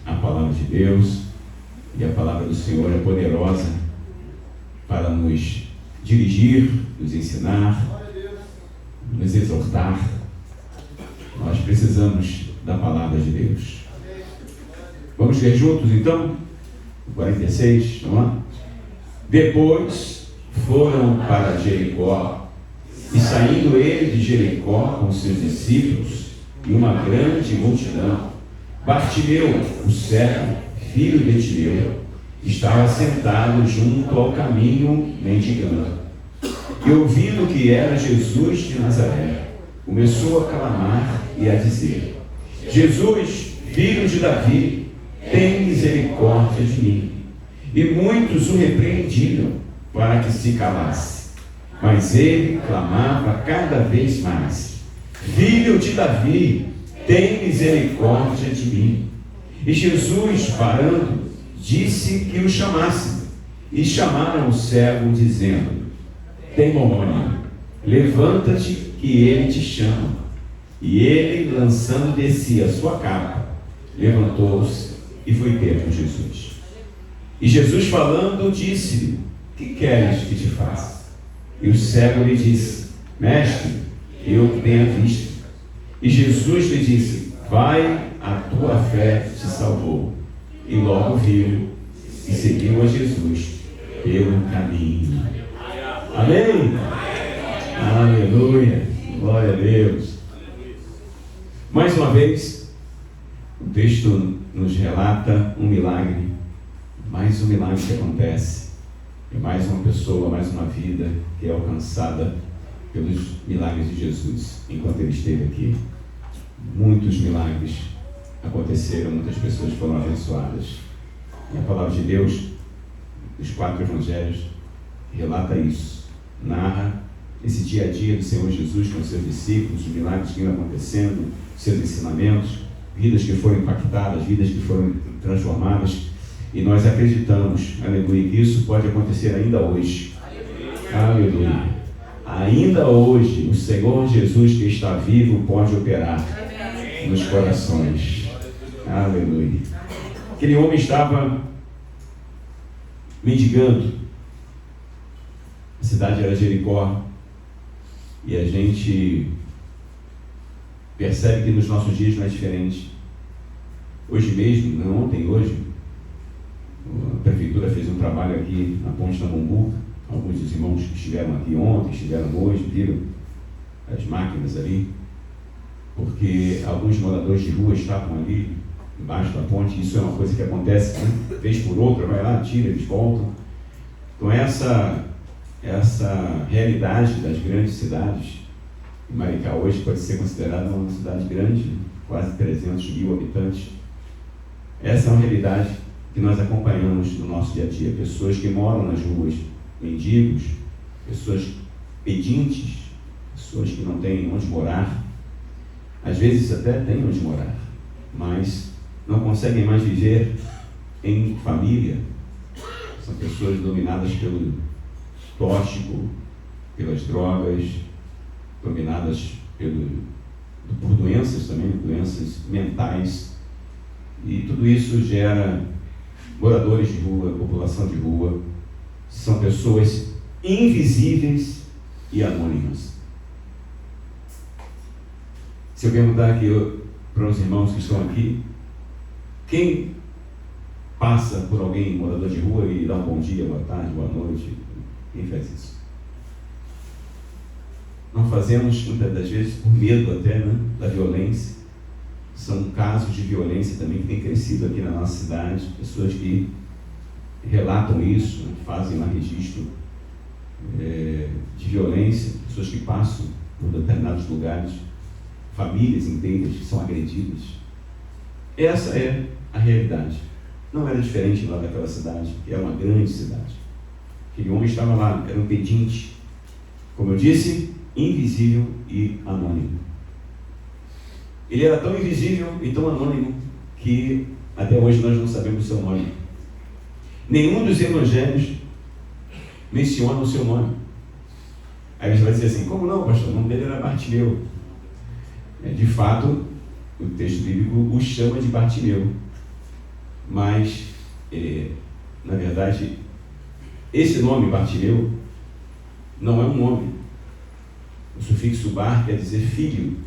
A palavra de Deus, e a palavra do Senhor é poderosa para nos dirigir, nos ensinar, nos exortar. Nós precisamos da palavra de Deus. Vamos ver juntos então? 46, vamos lá? Depois foram para Jericó, e saindo ele de Jericó com seus discípulos e uma grande multidão, Bartimeu, o cego, filho de Timeu, estava sentado junto ao caminho mendigando. E ouvindo que era Jesus de Nazaré, começou a clamar e a dizer: Jesus, filho de Davi, tem misericórdia de mim. E muitos o repreendiam para que se calasse. Mas ele clamava cada vez mais: Filho de Davi, tem misericórdia de mim. E Jesus, parando, disse que o chamasse. E chamaram o cego, dizendo: Demônio, levanta-te, que ele te chama. E ele, lançando de si a sua capa, levantou-se e foi ter com Jesus. E Jesus, falando, disse-lhe: Que queres que te faça? E o cego lhe disse: Mestre, eu que tenho visto. E Jesus lhe disse: Vai, a tua fé te salvou. E logo viu e seguiu a Jesus pelo caminho. Amém? Aleluia! Glória a Deus! Mais uma vez, o texto nos relata um milagre. Mais um milagre que acontece. É mais uma pessoa, mais uma vida que é alcançada pelos milagres de Jesus enquanto ele esteve aqui. Muitos milagres aconteceram, muitas pessoas foram abençoadas. E a palavra de Deus, os 4 evangelhos, relata isso, narra esse dia a dia do Senhor Jesus com os seus discípulos, os milagres que iam acontecendo, seus ensinamentos, vidas que foram impactadas, vidas que foram transformadas. E nós acreditamos, aleluia, que isso pode acontecer ainda hoje. Aleluia. Ainda hoje, o Senhor Jesus que está vivo pode operar nos corações. Aleluia. Aquele homem estava mendigando. A cidade era Jericó. E a gente percebe que nos nossos dias não é diferente. Hoje mesmo, não ontem, hoje, a prefeitura fez um trabalho aqui na Ponte da Mumbu. Alguns dos irmãos que estiveram aqui ontem, estiveram hoje, viram as máquinas ali, porque alguns moradores de rua estavam ali embaixo da ponte. Isso é uma coisa que acontece, né? Vez por outra, vai lá, tira, eles voltam. Então essa realidade das grandes cidades, Maricá hoje pode ser considerada uma cidade grande, quase 300 mil habitantes. Essa é uma realidade que nós acompanhamos no nosso dia a dia. Pessoas que moram nas ruas, mendigos, pessoas pedintes, pessoas que não têm onde morar, às vezes até têm onde morar, mas não conseguem mais viver em família. São pessoas dominadas pelo tóxico, pelas drogas, dominadas por doenças também, doenças mentais, e tudo isso gera moradores de rua, população de rua. São pessoas invisíveis e anônimas. Se eu perguntar aqui para os irmãos que estão aqui, quem passa por alguém morador de rua e dá um bom dia, boa tarde, boa noite? Quem faz isso? Não fazemos muitas das vezes por medo até, né, da violência. São casos de violência também que têm crescido aqui na nossa cidade. Pessoas que relatam isso, né, fazem lá registro de violência, pessoas que passam por determinados lugares, famílias inteiras que são agredidas. Essa é a realidade. Não era diferente lá daquela cidade, que era uma grande cidade. Aquele homem estava lá, era um pedinte, como eu disse, invisível e anônimo. Ele era tão invisível e tão anônimo que até hoje nós não sabemos o seu nome. Nenhum dos evangelhos menciona o seu nome. Aí você vai dizer assim: como não, pastor? O nome dele era Bartimeu. De fato, o texto bíblico o chama de Bartimeu. mas, na verdade, esse nome, Bartimeu, não é um nome. O sufixo bar quer dizer filho.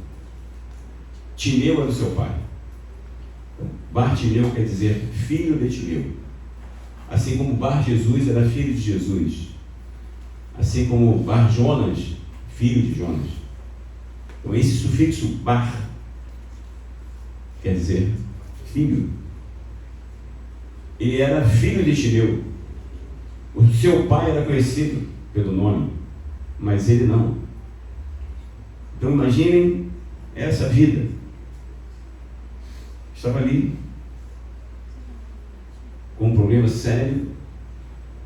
Timeu era o seu pai. Bartimeu quer dizer filho de Timeu. Assim como Bar Jesus era filho de Jesus. Assim como Bar Jonas, filho de Jonas. Então esse sufixo bar quer dizer filho. Ele era filho de Timeu. O seu pai era conhecido pelo nome, mas ele não. Então imaginem essa vida. Estava ali com um problema sério,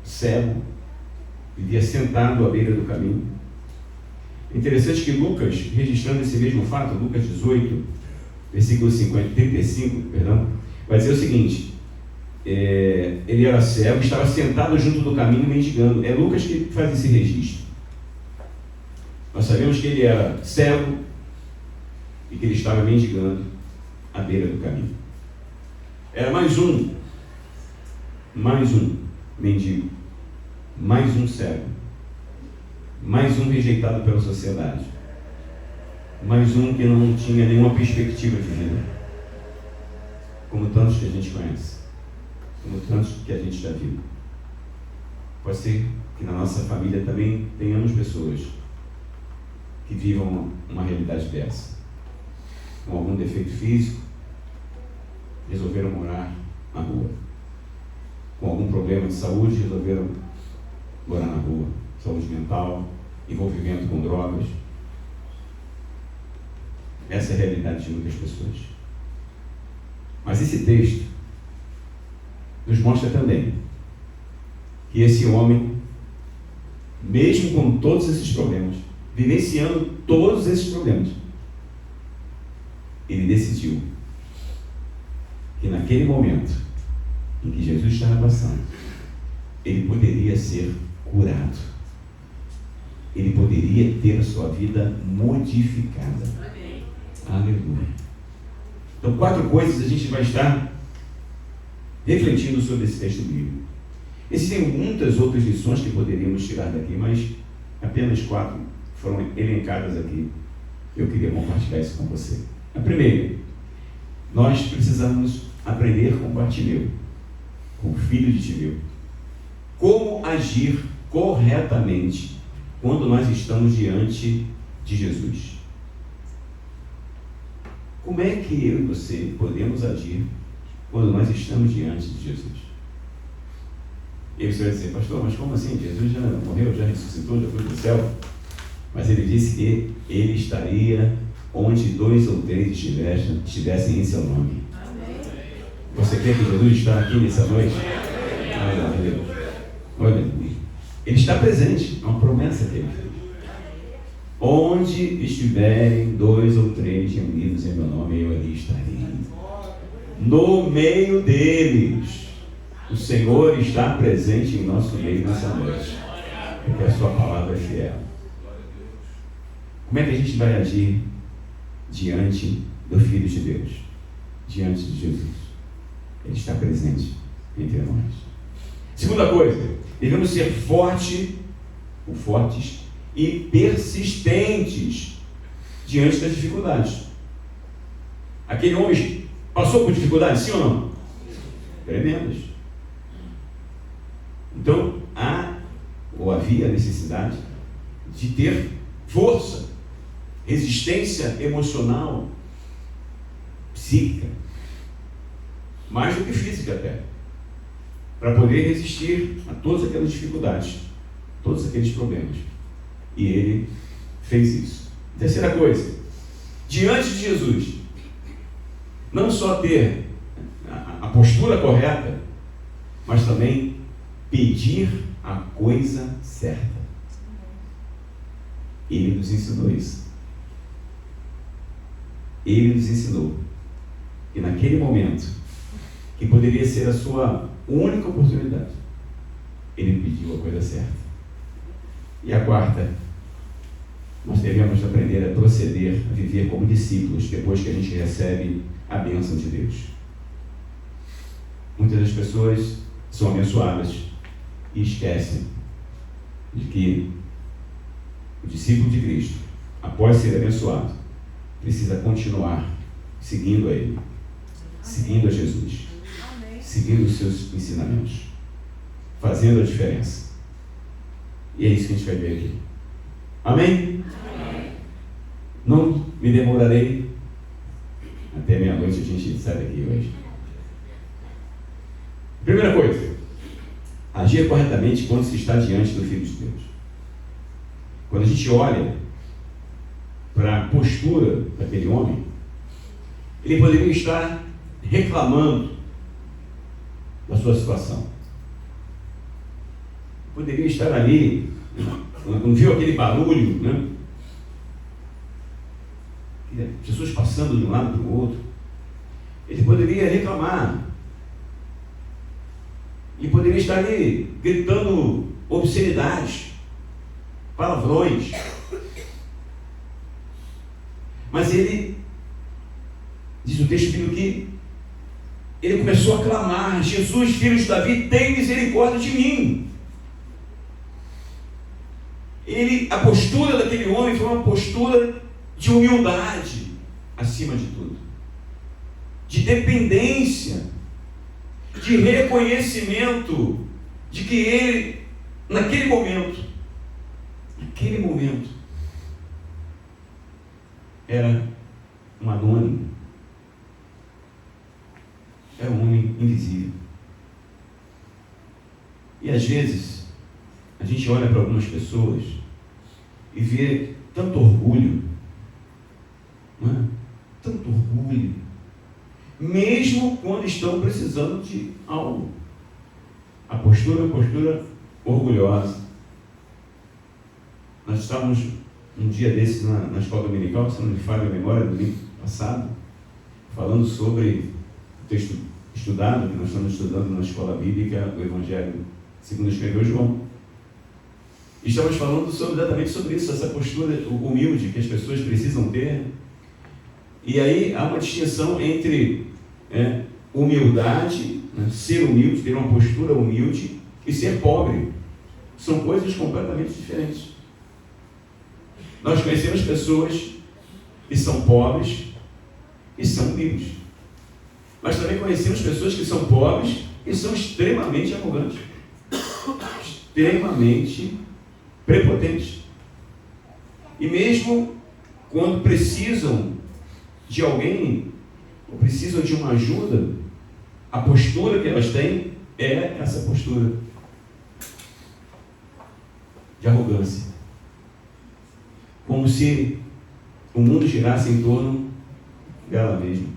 cego, vivia sentado à beira do caminho. Interessante que Lucas, registrando esse mesmo fato, Lucas 18, versículo 35, vai dizer o seguinte: ele era cego, estava sentado junto do caminho mendigando. É Lucas que faz esse registro. Nós sabemos que ele era cego e que ele estava mendigando à beira do caminho. Era mais um mendigo, mais um cego, mais um rejeitado pela sociedade, mais um que não tinha nenhuma perspectiva de vida, como tantos que a gente conhece, como tantos que a gente já viu. Pode ser que na nossa família também tenhamos pessoas que vivam uma realidade dessa, com algum defeito físico, resolveram morar na rua. Com algum problema de saúde, resolveram morar na rua. Saúde mental, envolvimento com drogas. Essa é a realidade de muitas pessoas. Mas esse texto nos mostra também que esse homem, mesmo com todos esses problemas, vivenciando todos esses problemas, ele decidiu que naquele momento em que Jesus estava passando, ele poderia ser curado. Ele poderia ter a sua vida modificada. Amém. Aleluia. Então, 4 coisas a gente vai estar refletindo sobre esse texto bíblico. Existem muitas outras lições que poderíamos tirar daqui, mas apenas 4 foram elencadas aqui. Eu queria compartilhar isso com você. A primeira, nós precisamos aprender com Bartimeu, com o filho de Timeu, como agir corretamente quando nós estamos diante de Jesus. Como é que eu e você podemos agir quando nós estamos diante de Jesus? E você vai dizer: pastor, mas como assim? Jesus já morreu, já ressuscitou, já foi para o céu. Mas ele disse que ele estaria onde 2 ou 3 estivessem em seu nome. Amém. Você quer que Jesus está aqui nessa noite? Olha, ele está presente, é uma promessa que ele fez. Onde estiverem 2 ou 3 reunidos em meu nome, eu ali estarei. No meio deles, o Senhor está presente em nosso meio nessa noite, porque a sua palavra é fiel. Como é que a gente vai agir diante do Filho de Deus, diante de Jesus? Ele está presente entre nós. Segunda coisa, devemos ser fortes e persistentes diante das dificuldades. Aquele homem passou por dificuldades, sim ou não? Tremendas. Então, havia necessidade de ter força, resistência emocional, psíquica, mais do que física até, para poder resistir a todas aquelas dificuldades, todos aqueles problemas. E ele fez isso. Terceira coisa, diante de Jesus, não só ter a postura correta, mas também pedir a coisa certa. Ele nos ensinou isso. Ele nos ensinou que naquele momento, que poderia ser a sua única oportunidade, ele pediu a coisa certa. E a quarta, nós devemos aprender a proceder, a viver como discípulos, depois que a gente recebe a bênção de Deus. Muitas das pessoas são abençoadas e esquecem de que o discípulo de Cristo, após ser abençoado, precisa continuar seguindo a Ele, seguindo a Jesus, seguindo os seus ensinamentos, fazendo a diferença. E é isso que a gente vai ver aqui. Amém? Amém. Não me demorarei. Até meia-noite a gente sai daqui hoje. Primeira coisa, agir corretamente quando se está diante do Filho de Deus. Quando a gente olha para a postura daquele homem, ele poderia estar reclamando da sua situação. Poderia estar ali, não viu aquele barulho, né? Pessoas passando de um lado para o outro. Ele poderia reclamar. Ele poderia estar ali gritando obscenidades, palavrões. Mas ele, diz o texto bíblico que ele começou a clamar: Jesus, filho de Davi, tem misericórdia de mim. A postura daquele homem foi uma postura de humildade, acima de tudo, de dependência, de reconhecimento de que ele, naquele momento, era um anônimo, era um homem invisível. E às vezes a gente olha para algumas pessoas e vê tanto orgulho, não é? Tanto orgulho, mesmo quando estão precisando de algo. A postura é uma postura orgulhosa. Nós estávamos um dia desse na escola dominical, se não me falha a memória, do domingo passado, falando sobre o texto estudado, que nós estamos estudando na escola bíblica, o Evangelho segundo escreveu João. E estamos falando exatamente sobre isso, essa postura humilde que as pessoas precisam ter. E aí há uma distinção entre humildade, né, ser humilde, ter uma postura humilde, e ser pobre. São coisas completamente diferentes. Nós conhecemos pessoas que são pobres e são humildes. Mas também conhecemos pessoas que são pobres e são extremamente arrogantes, extremamente prepotentes. E mesmo quando precisam de alguém, ou precisam de uma ajuda, a postura que elas têm é essa postura de arrogância. Como se o mundo girasse em torno dela mesma.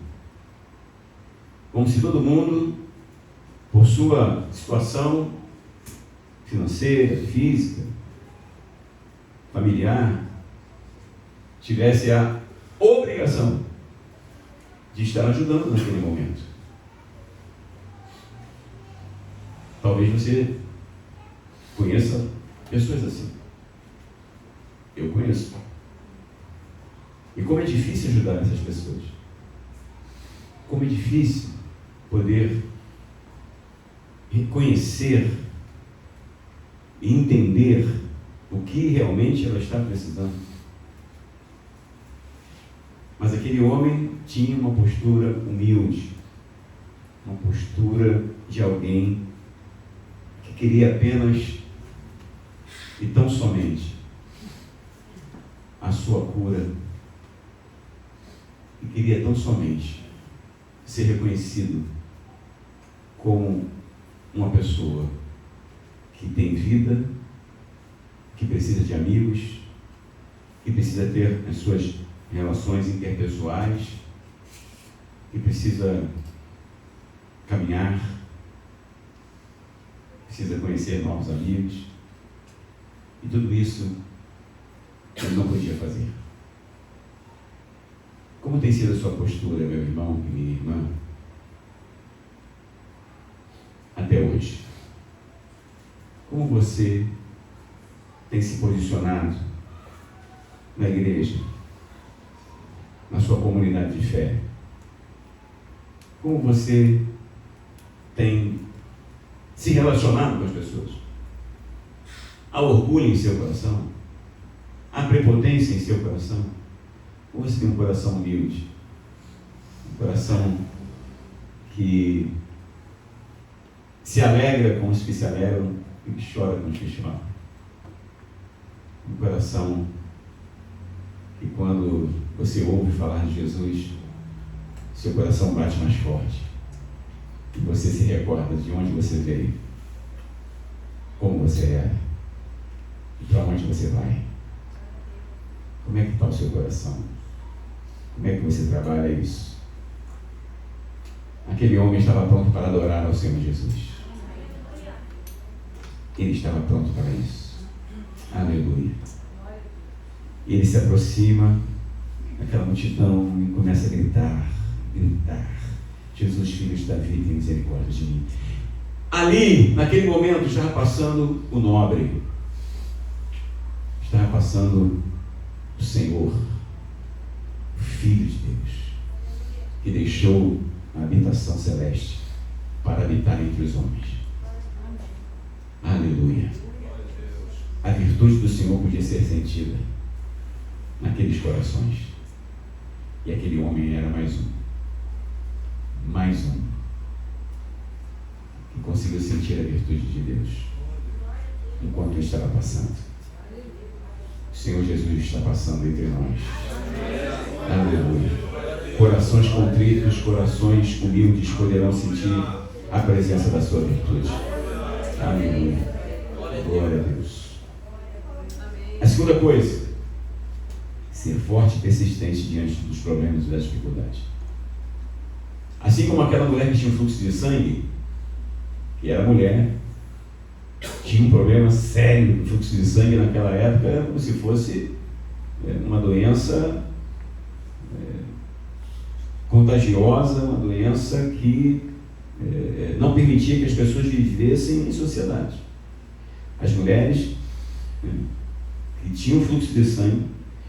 Como se todo mundo, por sua situação financeira, física, familiar, tivesse a obrigação de estar ajudando naquele momento. Talvez você conheça pessoas assim. Eu conheço. E como é difícil ajudar essas pessoas. Como é difícil poder reconhecer e entender o que realmente ela está precisando. Mas aquele homem tinha uma postura humilde, uma postura de alguém que queria apenas e tão somente a sua cura, e queria tão somente ser reconhecido como uma pessoa que tem vida, que precisa de amigos, que precisa ter as suas relações interpessoais, que precisa caminhar, precisa conhecer novos amigos, e tudo isso ele não podia fazer. Como tem sido a sua postura, meu irmão e minha irmã, até hoje? Como você tem se posicionado na igreja, na sua comunidade de fé? Como você tem relacionado com as pessoas? Há orgulho em seu coração? Há prepotência em seu coração? Ou você tem um coração humilde? Um coração que se alegra com os que se alegram e que chora com os que choram? Um coração que, quando você ouve falar de Jesus, seu coração bate mais forte e você se recorda de onde você veio, como você era e para onde você vai. Como é que está o seu coração? Como é que você trabalha isso? Aquele homem estava pronto para adorar ao Senhor Jesus. Ele estava pronto para isso. Aleluia. Ele se aproxima daquela multidão e começa a gritar: Jesus, filho de Davi, tem misericórdia de mim. Ali, naquele momento, estava passando o nobre, estava passando o Senhor, o Filho de Deus, que deixou a habitação celeste para habitar entre os homens. Aleluia. A virtude do Senhor podia ser sentida naqueles corações. E aquele homem era mais um que conseguiu sentir a virtude de Deus enquanto ele estava passando. O Senhor Jesus está passando entre nós. Aleluia. Corações contritos, corações humildes poderão sentir a presença da sua virtude. Aleluia. Glória a Deus. A segunda coisa: ser forte e persistente diante dos problemas e das dificuldades. Assim como aquela mulher que tinha um fluxo de sangue, que era mulher, tinha um problema sério no fluxo de sangue naquela época, era como se fosse uma doença contagiosa, uma doença que não permitia que as pessoas vivessem em sociedade. As mulheres que tinham fluxo de sangue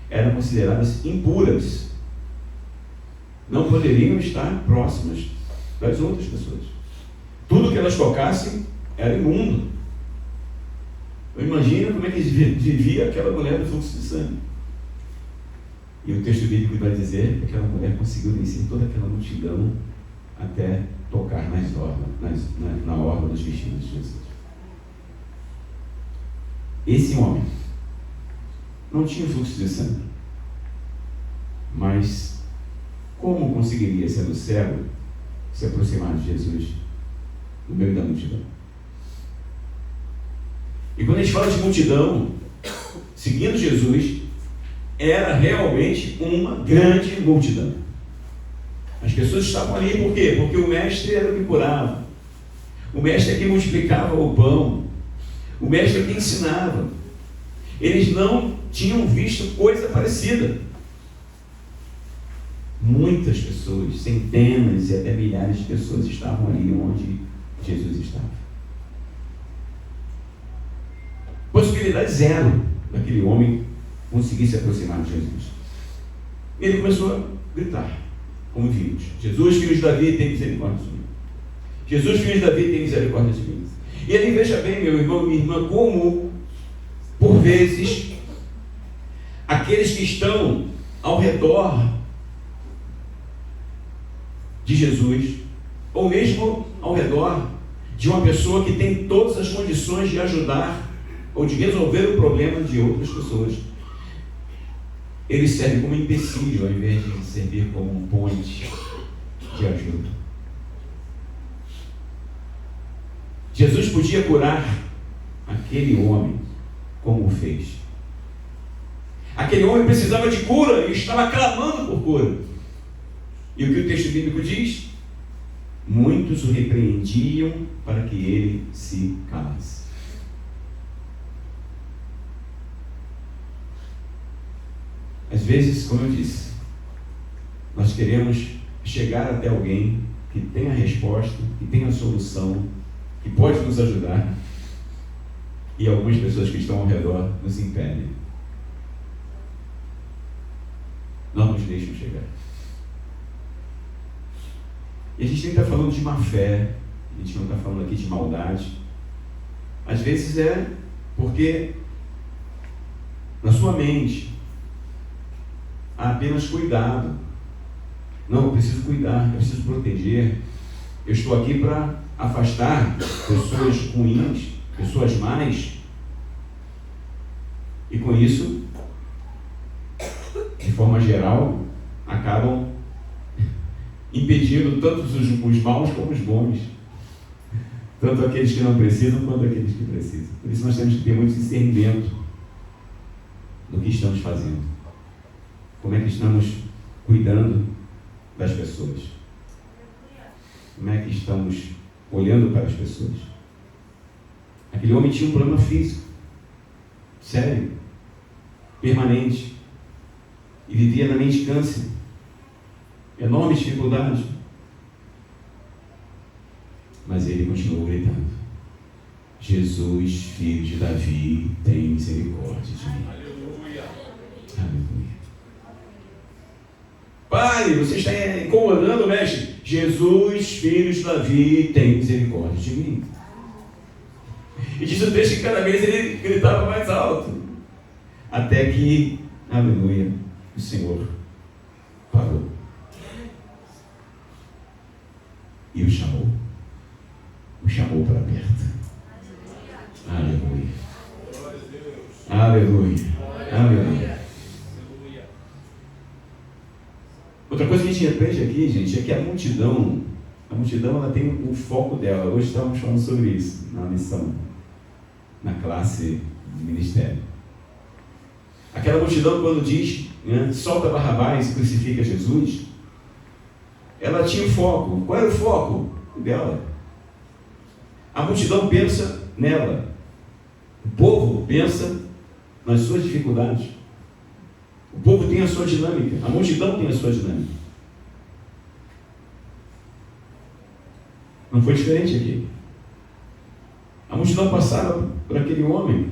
eram consideradas impuras, não poderiam estar próximas das outras pessoas. Tudo que elas tocassem era imundo. Imagina como é que vivia aquela mulher do fluxo de sangue. E o texto bíblico vai dizer que aquela mulher conseguiu vencer toda aquela multidão até tocar na orla dos vestidos de Jesus. Esse homem não tinha fluxo de sangue, mas como conseguiria, sendo cego, se aproximar de Jesus no meio da multidão? E quando a gente fala de multidão seguindo Jesus, era realmente uma grande multidão. As pessoas estavam ali por quê? Porque o mestre era o que curava, o mestre é que multiplicava o pão, o mestre é que ensinava. Eles não tinham visto coisa parecida. Muitas pessoas, centenas e até milhares de pessoas estavam ali onde Jesus estava. Possibilidade zero daquele homem conseguir se aproximar de Jesus. Ele começou a gritar, como vimos: Jesus, filho de Davi, tem misericórdia de mim. Jesus, filho de Davi, tem misericórdia de mim. E ali, veja bem, meu irmão e minha irmã, como, por vezes, aqueles que estão ao redor de Jesus, ou mesmo ao redor de uma pessoa que tem todas as condições de ajudar ou de resolver o problema de outras pessoas, ele serve como empecilho ao invés de servir como um ponte de ajuda. Jesus podia curar aquele homem como o fez. Aquele homem precisava de cura e estava clamando por cura. E o que o texto bíblico diz? Muitos o repreendiam para que ele se calasse. Às vezes, como eu disse, nós queremos chegar até alguém que tem a resposta, que tem a solução, que pode nos ajudar, e algumas pessoas que estão ao redor nos impedem. Não nos deixam chegar. E a gente nem está falando de má fé, a gente não está falando aqui de maldade, Às vezes é porque na sua mente há apenas cuidado. Não, eu preciso cuidar, eu preciso proteger. Eu estou aqui para afastar pessoas ruins, pessoas más. E com isso, de forma geral, acabam impedindo tanto os maus como os bons. Tanto aqueles que não precisam, quanto aqueles que precisam. Por isso nós temos que ter muito discernimento do que estamos fazendo. Como é que estamos cuidando das pessoas? Como é que estamos olhando para as pessoas? Aquele homem tinha um problema físico, sério, permanente, e vivia na mendicância, enorme dificuldade. Mas ele continuou gritando: Jesus, filho de Davi, tem misericórdia de mim. Aleluia. Aleluia. Pai, você está incomodando, mestre. Jesus, filho de Davi, tem misericórdia de mim. E diz o texto que cada vez ele gritava mais alto. Até que, aleluia, o Senhor parou. E o chamou. O chamou para perto. Aleluia. Aleluia. Aleluia. Outra coisa que a gente aprende aqui, gente, é que a multidão ela tem o foco dela. Hoje estávamos falando sobre isso na lição, na classe de ministério. Aquela multidão, quando diz, né, solta Barrabás e crucifica Jesus, ela tinha um foco. Qual era o foco dela? A multidão pensa nela. O povo pensa nas suas dificuldades. O povo tem a sua dinâmica. A multidão tem a sua dinâmica. Não foi diferente aqui. A multidão passava por aquele homem.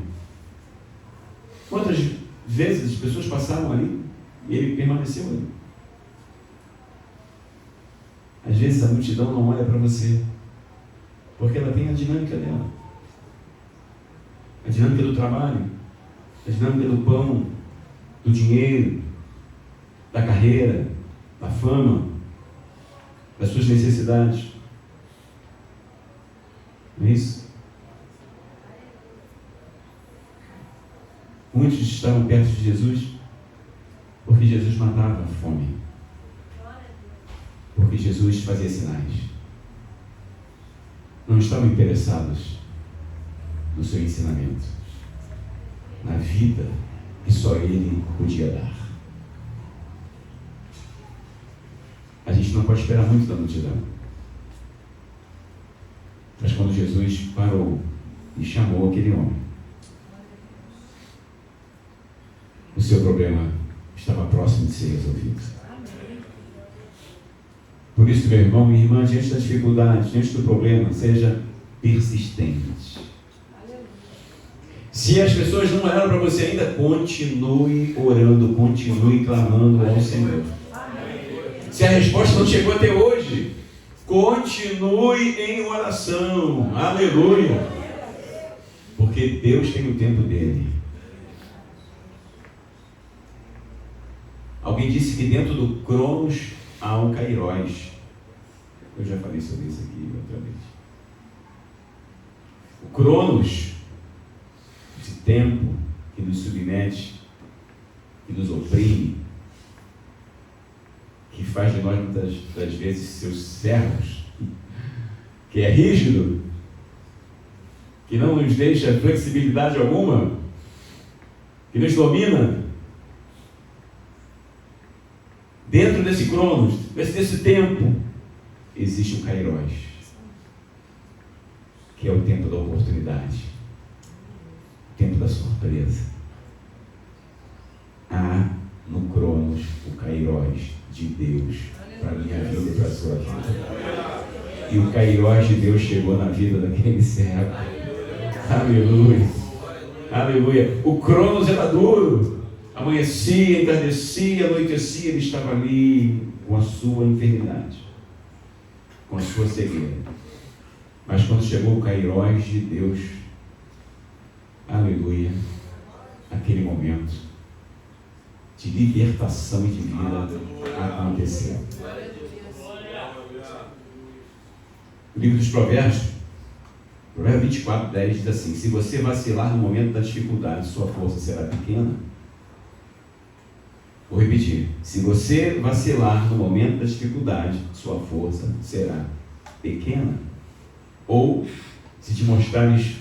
Quantas vezes as pessoas passaram ali e ele permaneceu ali? Às vezes a multidão não olha para você, porque ela tem a dinâmica dela. A dinâmica do trabalho, a dinâmica do pão, do dinheiro, da carreira, da fama, das suas necessidades. Não é isso? Muitos estavam perto de Jesus porque Jesus matava a fome, porque Jesus fazia sinais. Não estavam interessados no seu ensinamento, na vida que só Ele podia dar. A gente não pode esperar muito da multidão. Mas quando Jesus parou e chamou aquele homem, o seu problema estava próximo de ser resolvido. Por isso, meu irmão, minha irmã, diante da dificuldade, diante do problema, seja persistente. Se as pessoas não oraram para você ainda, continue orando, continue clamando ao Senhor. Se a resposta não chegou até hoje, continue em oração. Aleluia. Porque Deus tem o tempo dele. Alguém disse que dentro do Cronos há um Kairos. Eu já falei sobre isso aqui outra vez. O Cronos, esse tempo que nos submete, que nos oprime, que faz de nós muitas das vezes seus servos, que é rígido, que não nos deixa flexibilidade alguma, que nos domina. Dentro desse Cronos, desse tempo, existe um Kairos, que é o tempo da oportunidade, o tempo da surpresa. Há no Cronos o Kairos de Deus para a minha vida e para a sua vida. E o Kairos de Deus chegou na vida daquele servo. Aleluia. Aleluia. O Cronos era duro. Amanhecia, entardecia, anoitecia, ele estava ali com a sua enfermidade, com a sua cegueira. Mas quando chegou o Kairos de Deus, aleluia, aquele momento de libertação e de vida aconteceu. O livro dos Provérbios, Provérbio 24:10 diz assim: se você vacilar no momento da dificuldade, sua força será pequena. Vou repetir: se você vacilar no momento da dificuldade, sua força será pequena. Ou, se te mostrares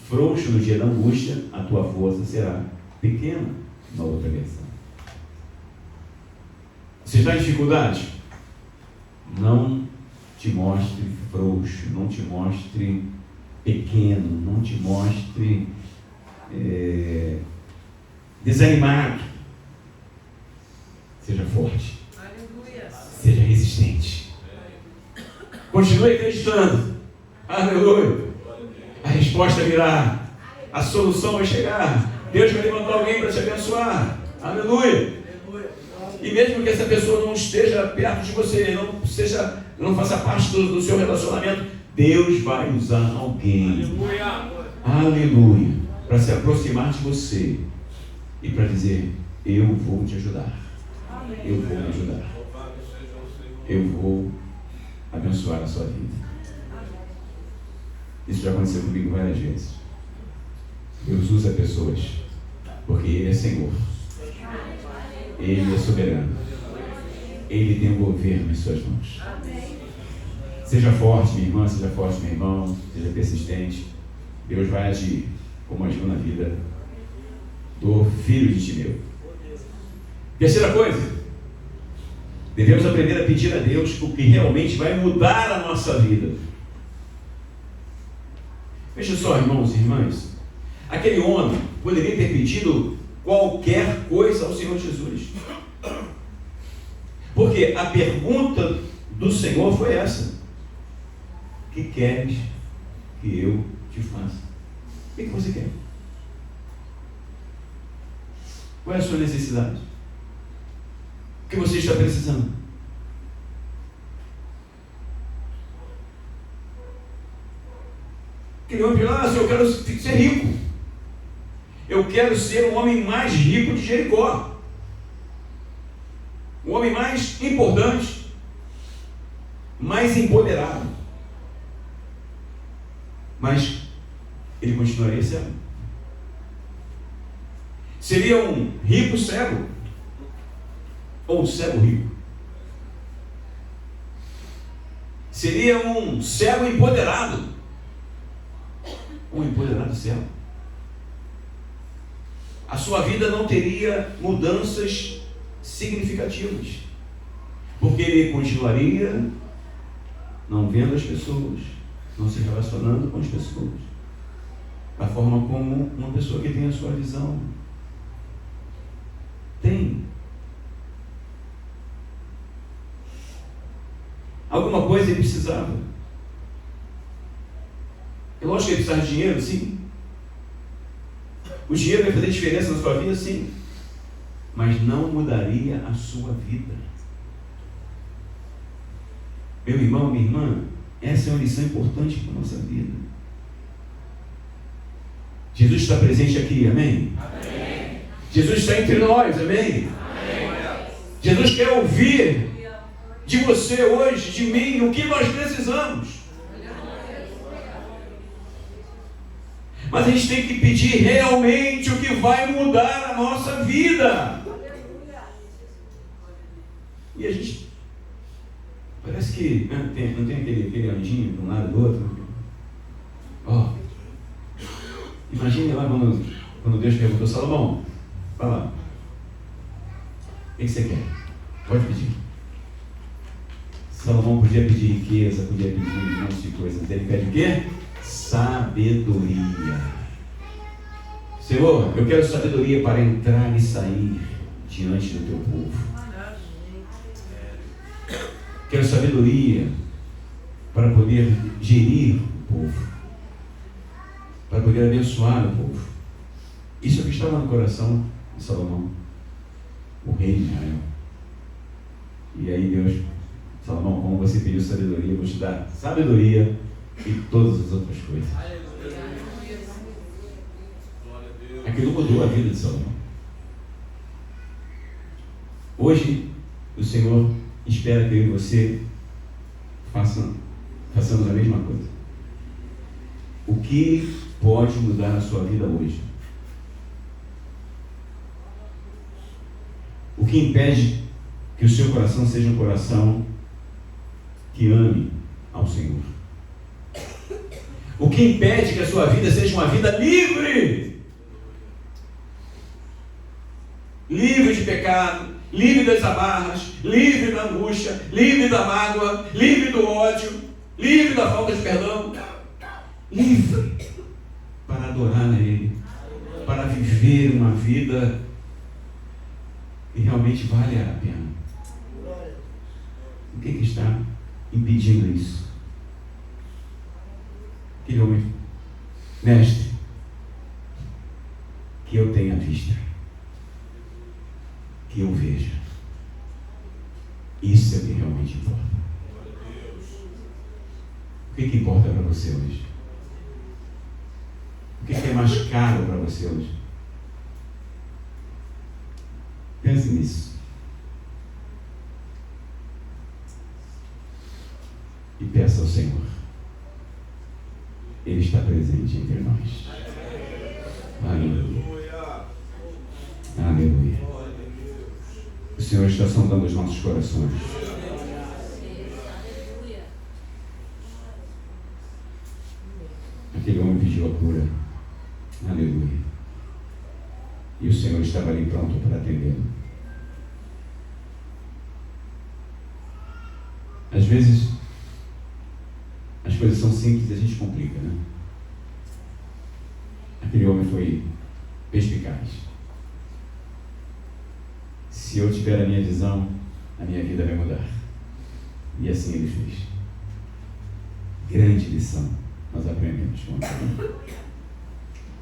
frouxo no dia da angústia, a tua força será pequena. Na outra versão. Você está em dificuldade? Não te mostre frouxo, não te mostre pequeno, não te mostre desanimado. Seja forte. Aleluia. Seja resistente. Continue acreditando. Aleluia. A resposta virá. A solução vai chegar. Deus vai levantar alguém para te abençoar. Aleluia. E mesmo que essa pessoa não esteja perto de você, não faça parte do seu relacionamento, Deus vai usar alguém. Aleluia. Para se aproximar de você e para dizer: eu vou te ajudar. Eu vou me ajudar. Eu vou abençoar a sua vida. Isso já aconteceu comigo várias vezes. Deus usa pessoas porque Ele é Senhor. Ele é soberano. Ele tem o governo em suas mãos. Seja forte, minha irmã, seja forte, meu irmão, seja persistente. Deus vai agir como agiu na vida do filho de Timeu. Terceira coisa, devemos aprender a pedir a Deus o que realmente vai mudar a nossa vida. Veja só, irmãos e irmãs, aquele homem poderia ter pedido qualquer coisa ao Senhor Jesus. Porque a pergunta do Senhor foi essa: o que queres que eu te faça? O que você quer? Qual é a sua necessidade? O que você está precisando? Aquele homem falou: eu quero ser rico. Eu quero ser o homem mais rico de Jericó. O homem mais importante, mais empoderado. Mas ele continuaria cego. Seria um rico cego ou um cego rico? Seria um cego empoderado, um empoderado cego. A sua vida não teria mudanças significativas, porque ele continuaria não vendo as pessoas, não se relacionando com as pessoas da forma como uma pessoa que tem a sua visão tem. Alguma coisa ele precisava. É lógico que ele precisava de dinheiro, sim. O dinheiro vai fazer diferença na sua vida, sim. Mas não mudaria a sua vida. Meu irmão, minha irmã, essa é uma lição importante para a nossa vida. Jesus está presente aqui, amém? Amém. Jesus está entre nós, amém? Amém. Jesus quer ouvir de você hoje, de mim, o que nós precisamos. Mas a gente tem que pedir realmente o que vai mudar a nossa vida. E a gente parece que não tem aquele anjinho de um lado do outro. Imagine lá quando Deus perguntou: Salomão, fala, o que você quer? Pode pedir. Salomão podia pedir riqueza, podia pedir um monte de coisas. Ele pede o quê? Sabedoria. Senhor, eu quero sabedoria para entrar e sair diante do teu povo. Quero sabedoria para poder gerir o povo, para poder abençoar o povo. Isso é o que estava no coração de Salomão, o rei de Israel. E aí Deus: Salomão, como você pediu sabedoria, eu vou te dar sabedoria e todas as outras coisas. Aquilo mudou a vida de Salomão. Hoje, o Senhor espera que eu e você façamos a mesma coisa. O que pode mudar a sua vida hoje? O que impede que o seu coração seja um coração que ame ao Senhor? O que impede que a sua vida seja uma vida livre? Livre de pecado, livre das amarras, livre da angústia, livre da mágoa, livre do ódio, livre da falta de perdão. Livre para adorar a Ele, para viver uma vida que realmente vale a pena. O que está impedindo isso? Aquele homem, mestre, que eu tenha vista, que eu veja. Isso é o que realmente importa. O que importa para você hoje? O que é mais caro para você hoje? Pense nisso. E peça ao Senhor. Ele está presente entre nós. Aleluia. Aleluia. O Senhor está sondando os nossos corações. Aquele homem pediu a cura. Aleluia. E o Senhor estava ali pronto para atendê-lo. Às vezes, as coisas são simples e a gente complica, né? Aquele homem foi perspicaz. Se eu tiver a minha visão, a minha vida vai mudar. E assim ele fez. Grande lição nós aprendemos com ele.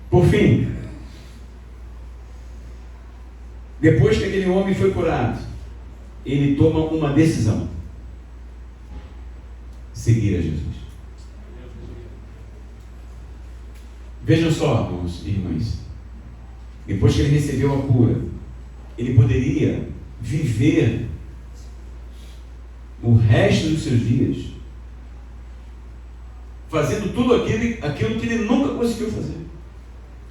Por fim, depois que aquele homem foi curado, ele toma uma decisão: seguir a Jesus. Vejam só, irmãos e irmãs, depois que ele recebeu a cura, ele poderia viver o resto dos seus dias fazendo tudo aquilo que ele nunca conseguiu fazer.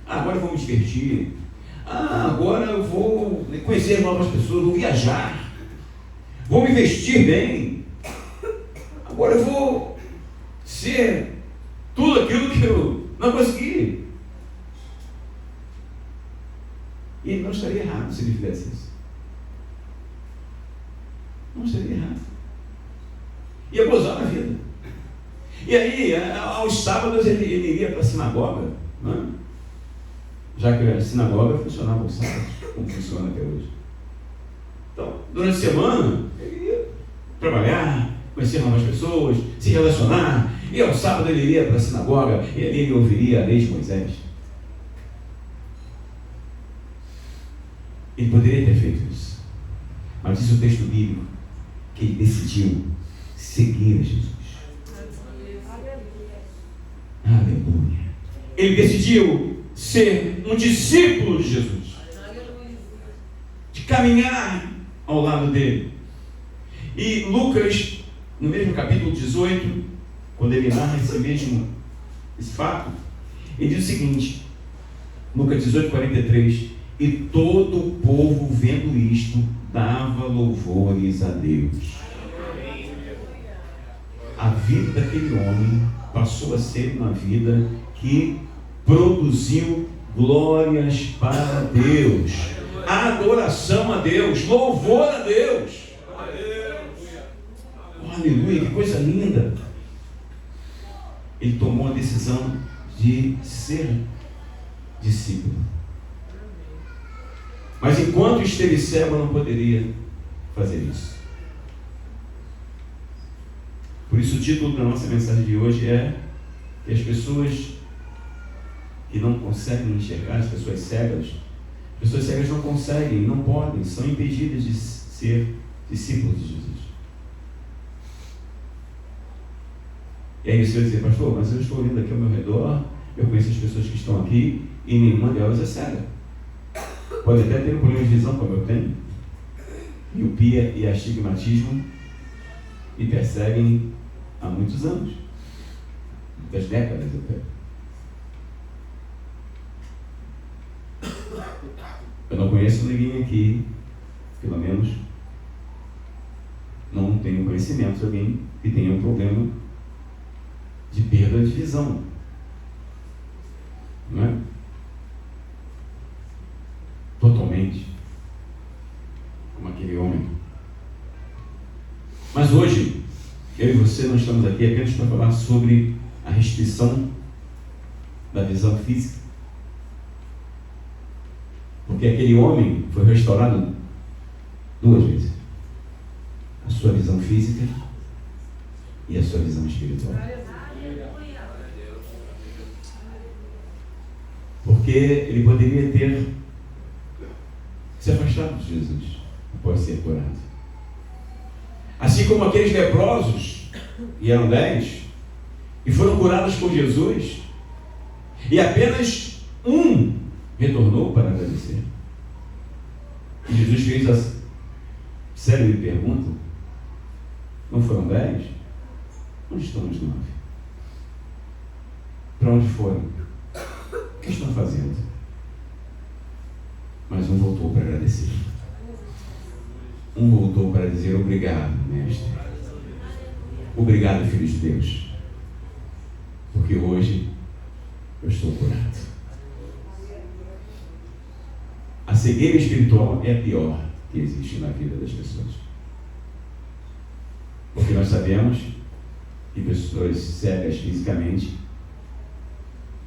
Agora eu vou me divertir. Agora eu vou conhecer novas pessoas, vou viajar, vou me vestir bem. Agora eu vou ser tudo aquilo que eu não consegui. E ele não estaria errado se ele fizesse isso. Não estaria errado. Ia gozar na vida. E aí, aos sábados, ele iria para a sinagoga, né? Já que a sinagoga funcionava aos sábados, como funciona até hoje. Então, durante a semana, ele ia trabalhar, conhecer novas pessoas, se relacionar, e ao sábado ele iria para a sinagoga, e ali ele ouviria a lei de Moisés. Ele poderia ter feito isso, mas diz o texto bíblico que ele decidiu seguir a Jesus. Aleluia. Ele decidiu ser um discípulo de Jesus, de caminhar ao lado dele. E Lucas, no mesmo capítulo 18, quando ele narra esse fato, ele diz o seguinte, Lucas 18, 43, e todo o povo vendo isto, dava louvores a Deus. A vida daquele homem passou a ser uma vida que produziu glórias para Deus, adoração a Deus, louvor a Deus. Aleluia, que coisa linda. Ele tomou a decisão de ser discípulo. Mas enquanto esteve cego, não poderia fazer isso. Por isso o título da nossa mensagem de hoje é que as pessoas que não conseguem enxergar, as pessoas cegas não conseguem, não podem, são impedidas de ser discípulos de Jesus. E aí você vai dizer, pastor, mas eu estou olhando aqui ao meu redor, eu conheço as pessoas que estão aqui e nenhuma delas é cega. Pode até ter um problema de visão, como eu tenho. Miopia e astigmatismo me perseguem há muitos anos, muitas décadas até. Eu não conheço ninguém aqui, pelo menos não tenho conhecimento de alguém que tenha um problema de perda de visão, não é? Totalmente, como aquele homem. Mas hoje, eu e você não estamos aqui apenas para falar sobre a restrição da visão física, porque aquele homem foi restaurado 2 vezes: a sua visão física e a sua visão espiritual. Porque ele poderia ter se afastado de Jesus após ser curado. Assim como aqueles leprosos, e eram 10, e foram curados por Jesus, e apenas um retornou para agradecer. E Jesus fez assim: sério, ele pergunta: não foram 10? Onde estão os 9? Para onde foram? O que estão fazendo? Mas um voltou para agradecer. Um voltou para dizer: obrigado, mestre. Obrigado, filho de Deus. Porque hoje eu estou curado. A cegueira espiritual é a pior que existe na vida das pessoas. Porque nós sabemos que pessoas cegas fisicamente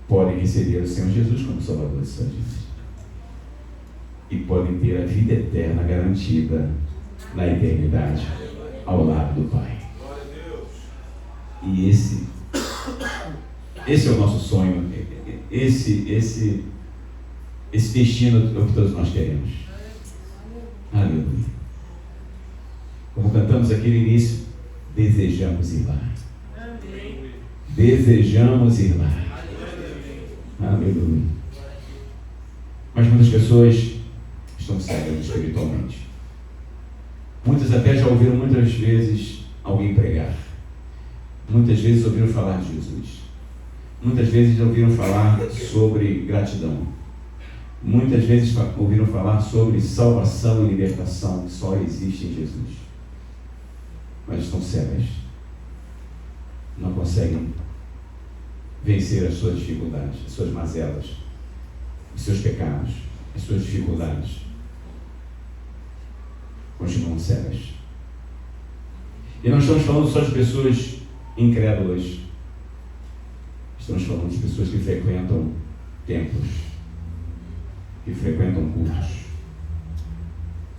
podem receber o Senhor Jesus como Salvador de suas vidas. E podem ter a vida eterna garantida na eternidade ao lado do Pai. E esse é o nosso sonho. Esse destino é o que todos nós queremos. Aleluia. Como cantamos aqui no início, desejamos ir lá. Desejamos ir lá. Aleluia. Mas muitas pessoas estão cegas espiritualmente. Muitas até já ouviram muitas vezes alguém pregar. Muitas vezes ouviram falar de Jesus. Muitas vezes ouviram falar sobre gratidão. Muitas vezes ouviram falar sobre salvação e libertação que só existe em Jesus. Mas estão cegas. Não conseguem vencer as suas dificuldades, as suas mazelas, os seus pecados, as suas dificuldades. Continuam cegas. E não estamos falando só de pessoas incrédulas. Estamos falando de pessoas que frequentam templos, que frequentam cultos,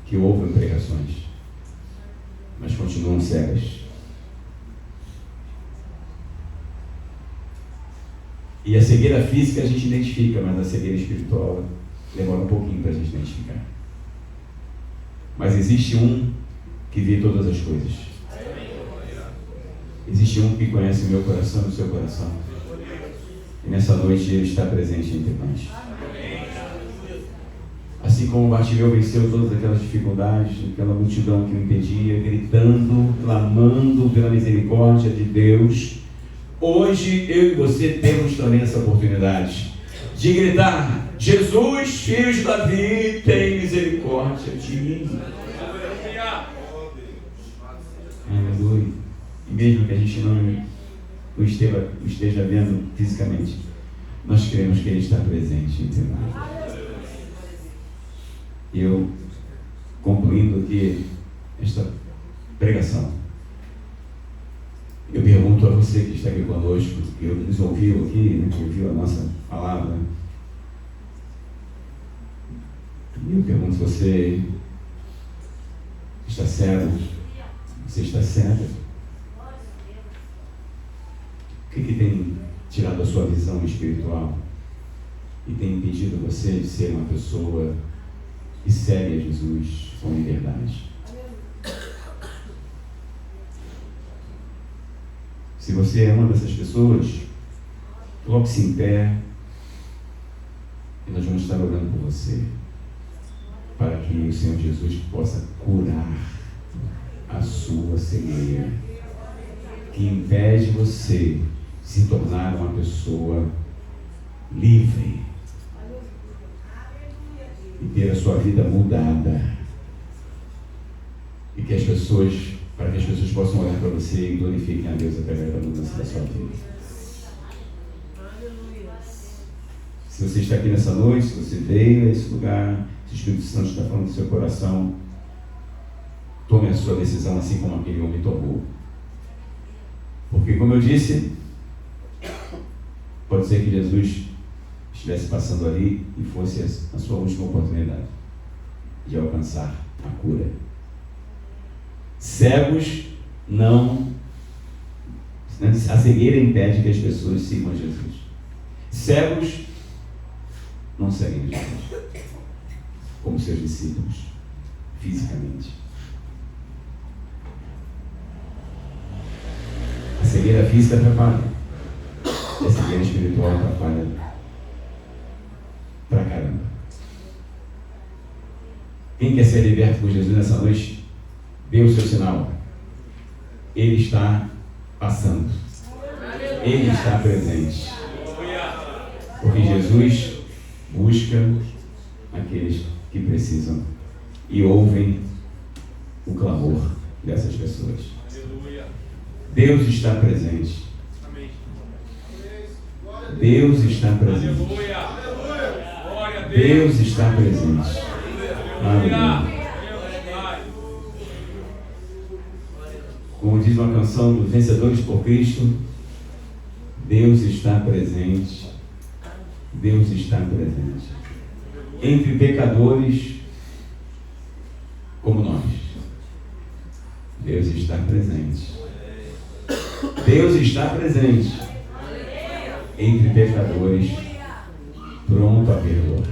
que ouvem pregações, mas continuam cegas. E a cegueira física a gente identifica, mas a cegueira espiritual demora um pouquinho para a gente identificar. Mas existe um que vê todas as coisas. Existe um que conhece o meu coração e o seu coração. E nessa noite ele está presente entre nós. Assim como Bartimeu venceu todas aquelas dificuldades, aquela multidão que o impedia, gritando, clamando pela misericórdia de Deus, hoje eu e você temos também essa oportunidade de gritar: Jesus, filho de Davi, tem misericórdia de mim. Aleluia. E mesmo que a gente não o esteja vendo fisicamente, nós queremos que Ele está presente entre nós. E eu, concluindo aqui esta pregação, eu pergunto a você que está aqui conosco, que nos ouviu aqui, né, que ouviu a nossa palavra, e eu pergunto: você está cego? Você está cega? O que tem tirado a sua visão espiritual e tem impedido você de ser uma pessoa que segue a Jesus com liberdade? Se você é uma dessas pessoas, coloque-se em pé e nós vamos estar orando por você. para que o Senhor Jesus possa curar a sua cegueira, que impede você de se tornar uma pessoa livre e ter a sua vida mudada, e que as pessoas, para que as pessoas possam olhar para você e glorifiquem a Deus através da mudança da sua vida. Se você está aqui nessa noite, se você veio a esse lugar, se o Espírito Santo está falando do seu coração, tome a sua decisão assim como aquele homem tomou. Porque, como eu disse, pode ser que Jesus estivesse passando ali e fosse a sua última oportunidade de alcançar a cura. Cegos não... A cegueira impede que as pessoas sigam a Jesus. Cegos não seguem Jesus como seus discípulos, fisicamente. A cegueira física atrapalha. A cegueira espiritual atrapalha pra caramba. Quem quer ser liberto por Jesus nessa noite, dê o seu sinal. Ele está passando. Ele está presente. Porque Jesus busca aqueles que precisam e ouvem o clamor dessas pessoas. Deus está presente. Deus está presente. Deus está presente. Aleluia. Como diz uma canção dos Vencedores por Cristo, Deus está presente. Deus está presente. Entre pecadores como nós, Deus está presente. Deus está presente entre pecadores, pronto a perdoar.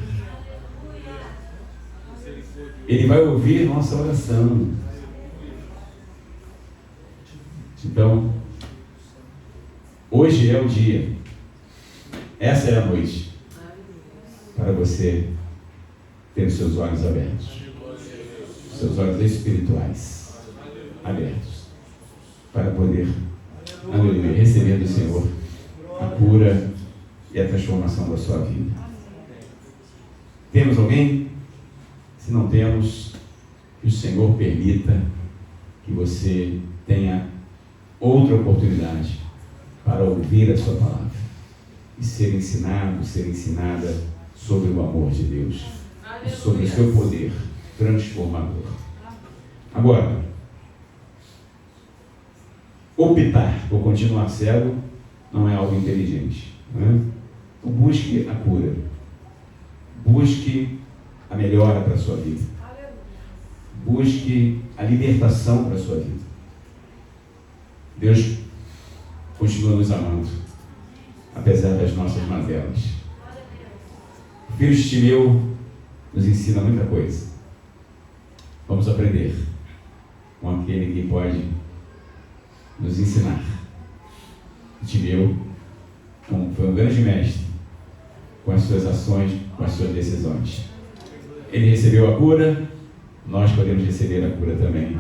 Ele vai ouvir nossa oração. Então, hoje é o dia, essa é a noite, para você ter os seus olhos abertos, os seus olhos espirituais abertos, para poder, aleluia, receber do Senhor a cura e a transformação da sua vida. Temos alguém? Se não temos, que o Senhor permita que você tenha outra oportunidade para ouvir a sua palavra e ser ensinado, ser ensinada sobre o amor de Deus e sobre o seu poder transformador. Agora, optar por continuar cego não é algo inteligente, não é? Então, busque a cura, busque a melhora para a sua vida, busque a libertação para a sua vida. Deus continua nos amando, apesar das nossas mazelas. O filho de Timeu nos ensina muita coisa. Vamos aprender com aquele que pode nos ensinar. Timeu foi um grande mestre com as suas ações, com as suas decisões. Ele recebeu a cura, nós podemos receber a cura também.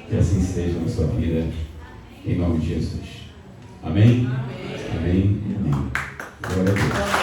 Que assim seja na sua vida, em nome de Jesus. Amém? Amém. Amém. Glória a Deus.